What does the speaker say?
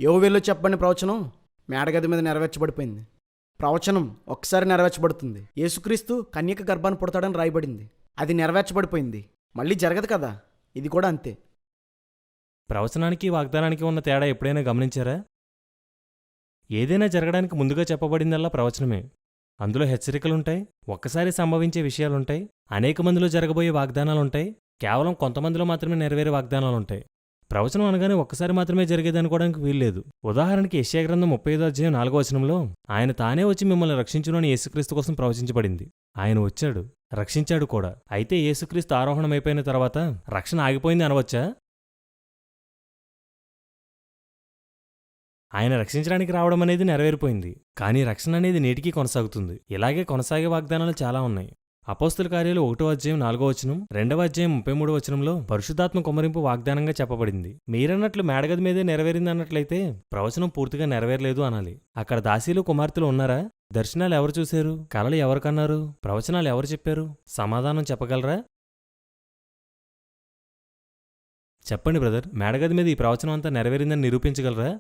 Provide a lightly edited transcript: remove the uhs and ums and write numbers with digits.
యోవేల్లో చెప్పబడిన ప్రవచనం మేడగది మీద నెరవేర్చబడిపోయింది. ప్రవచనం ఒక్కసారి నెరవేర్చబడుతుంది. యేసుక్రీస్తు కన్యక గర్భాన్ని పుడతాడని రాయబడింది. అది నెరవేర్చబడిపోయింది. మళ్ళీ జరగదు కదా. ఇది కూడా అంతే. ప్రవచనానికి వాగ్దానానికి ఉన్న తేడా ఎప్పుడైనా గమనించారా? ఏదైనా జరగడానికి ముందుగా చెప్పబడిందల్లా ప్రవచనమే. అందులో హెచ్చరికలుంటాయి, ఒక్కసారి సంభవించే విషయాలుంటాయి, అనేక మందిలో జరగబోయే వాగ్దానాలుంటాయి, కేవలం కొంతమందిలో మాత్రమే నెరవేరే వాగ్దానాలుంటాయి. ప్రవచనం అనగానే ఒక్కసారి మాత్రమే జరిగేదనుకోవడానికి వీల్లేదు. ఉదాహరణకి యెషయా గ్రంథం 35వ అధ్యాయం 4వ వచనంలో ఆయన తానే వచ్చి మిమ్మల్ని రక్షించును అని యేసుక్రీస్తు కోసం ప్రవచించబడింది. ఆయన వచ్చాడు, రక్షించాడు కూడా. అయితే యేసుక్రీస్తు ఆరోహణమైపోయిన తర్వాత రక్షణ ఆగిపోయింది అనవచ్చా? ఆయన రక్షించడానికి రావడం అనేది నెరవేరిపోయింది. కానీ రక్షణ అనేది నేటికీ కొనసాగుతుంది. ఇలాగే కొనసాగే వాగ్దానాలు చాలా ఉన్నాయి. అపోస్తుల కార్యాలు 1వ అధ్యాయం 4వ వచనం, 2వ అధ్యాయం 33వ వచనంలో పరిశుద్ధాత్మ కుమ్మరింపు వాగ్దానంగా చెప్పబడింది. మీరన్నట్లు మేడగది మీదే నెరవేరింది అన్నట్లయితే ప్రవచనం పూర్తిగా నెరవేరలేదు అనాలి. అక్కడ దాసీలు కుమార్తెలు ఉన్నారా? దర్శనాలు ఎవరు చూశారు? కలలు ఎవరు కన్నారు? ప్రవచనాలు ఎవరు చెప్పారు? సమాధానం చెప్పగలరా? చెప్పండి బ్రదర్, మేడగది మీద ఈ ప్రవచనం అంతా నెరవేరిందని నిరూపించగలరా?